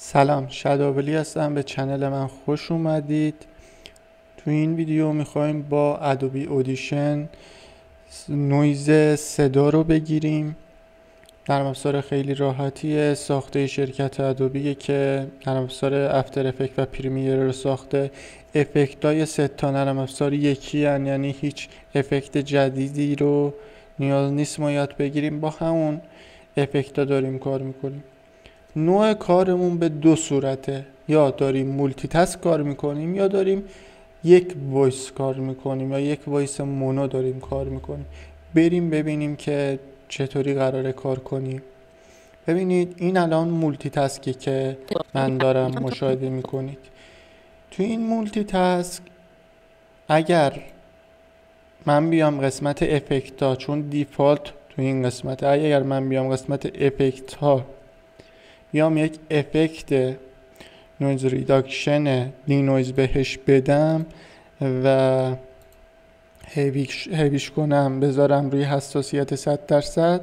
سلام، شادابلی هستم. به چنل من خوش اومدید. تو این ویدیو میخوایم با ادوبی اودیشن نویز صدا رو بگیریم. نرم افزار خیلی راحتیه، ساخته شرکت ادوبیه که نرم افزار افتر افکت و پریمیر رو ساخته. افکتای سه تا نرم افزار یکی هن، یعنی هیچ افکت جدیدی رو نیاز نیست ما یاد بگیریم، با همون افکتا داریم کار میکنیم. نوع کارمون به دو صورته، یا داریم مولتی تاسک کار میکنیم یا داریم یک وایس کار میکنیم یا یک وایس مونو داریم کار میکنیم. بریم ببینیم که چطوری قراره کار کنیم. ببینید این الان مولتی تاسکی که من دارم مشاهده میکنید. تو این مولتی تاسک اگر من بیام قسمت افکت ها، چون دیفالت تو این قسمت، اگر من بیام قسمت افکت ها بیام یک افکت نویز ریداکشن دینویز بهش بدم و هیویش کنم، بذارم روی حساسیت 100%،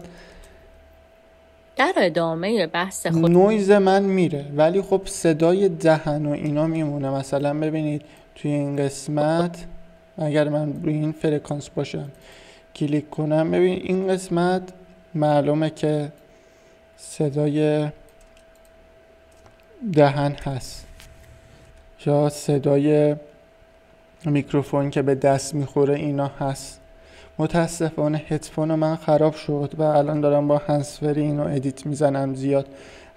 در ادامه بحث خود نویز من میره، ولی خب صدای دهن و اینا میمونه. مثلا ببینید توی این قسمت اگر من روی این فرکانس باشم کلیک کنم، ببین این قسمت معلومه که صدای دهن هست یا صدای میکروفون که به دست میخوره اینا هست. متاسفانه هدفون من خراب شد و الان دارم با هندزفری اینو ادیت میزنم. زیاد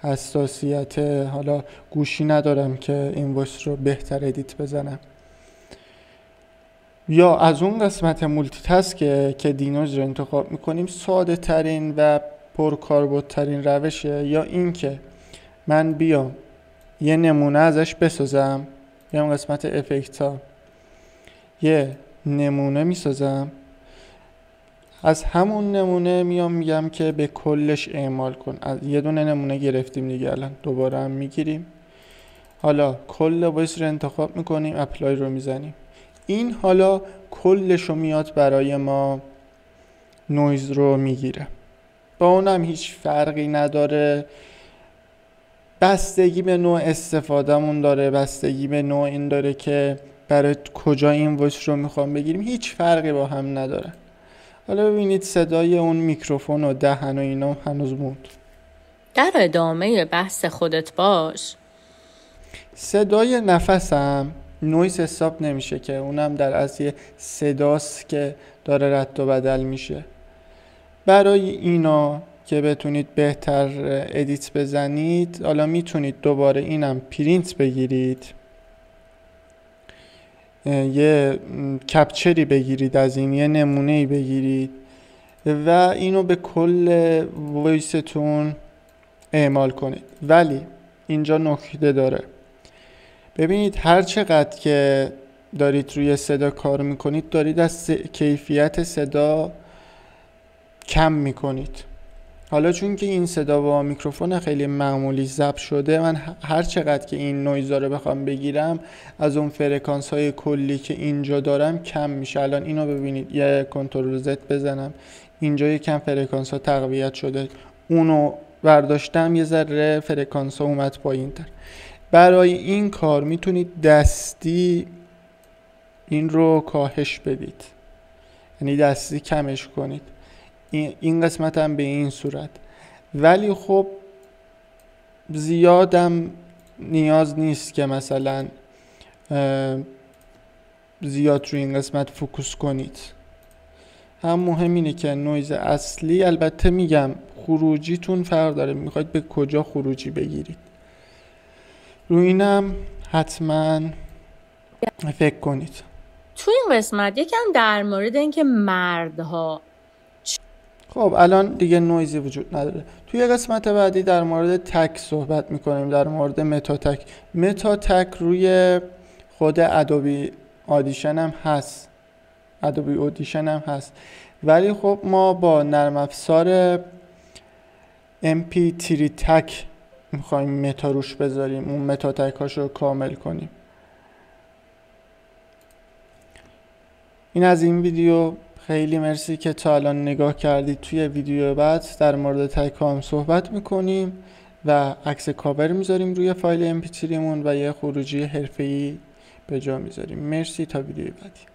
حساسیت حالا گوشی ندارم که این وایس رو بهتر ادیت بزنم. یا از اون قسمت مولتی تاسک که دینویز رو انتخاب میکنیم، ساده ترین و پرکاربردترین روشه. یا این که من بیام یه نمونه ازش بسازم، بیام قسمت افکت ها یه نمونه میسازم، از همون نمونه میام میگم که به کلش اعمال کن. از یه دونه نمونه گرفتیم دیگه، الان دوباره هم میگیریم. حالا کل وایس رو انتخاب میکنیم، اپلای رو میزنیم. این حالا کلش رو میاد برای ما نویز رو میگیره. با اونم هیچ فرقی نداره، بستگی به نوع استفادهمون داره، بستگی به نوع این داره که برای کجا این وایس رو میخوام بگیریم. هیچ فرقی با هم نداره. حالا ببینید صدای اون میکروفون و دهن و اینا هنوز موند. در ادامه بحث خودت باش. صدای نفسم نویز حساب نمیشه که اونم در اصل صداست که داره رد و بدل میشه. برای اینا که بتونید بهتر ادیت بزنید، حالا میتونید دوباره اینم پرینت بگیرید، یه کپچری بگیرید از این، یه نمونه‌ای بگیرید و اینو به کل وایستون اعمال کنید. ولی اینجا نکته داره، ببینید هر چقدر که دارید روی صدا کار میکنید دارید از کیفیت صدا کم میکنید. حالا چون که این صدا با میکروفون خیلی معمولی ضبط شده، من هر چقدر که این نویزا رو بخوام بگیرم از اون فرکانس های کلی که اینجا دارم کم میشه. الان اینو ببینید، یه کنترل زد بزنم، اینجا یکم فرکانس ها تقویت شده، اونو برداشتم یه ذره فرکانس ها اومد پایین تر. برای این کار میتونید دستی این رو کاهش بدید، یعنی دستی کمش کنید. این قسمت هم به این صورت. ولی خب زیادم نیاز نیست که مثلا زیاد روی این قسمت فوکوس کنید. هم مهم اینه که نویز اصلی، البته میگم خروجیتون فرق داره، میخواید به کجا خروجی بگیرید، روی اینم حتما فکر کنید. تو این قسمت یکم در مورد اینکه مردها، خب الان دیگه نویزی وجود نداره. توی قسمت بعدی در مورد تک صحبت میکنیم، در مورد متا تک. متا تک روی خود ادوبی آدیشن هم هست، ادوبی اودیشن هم هست، ولی خب ما با نرم افزار MP3 تک میخوایم متا روش بذاریم، اون متا تک هاشو کامل کنیم. این از این ویدیو. خیلی مرسی که تا الان نگاه کردید. توی ویدیو بعد در مورد تک هم صحبت میکنیم و عکس کاور میذاریم روی فایل mp3 مون و یه خروجی حرفه‌ای به جا میذاریم. مرسی، تا ویدیوی بعدی.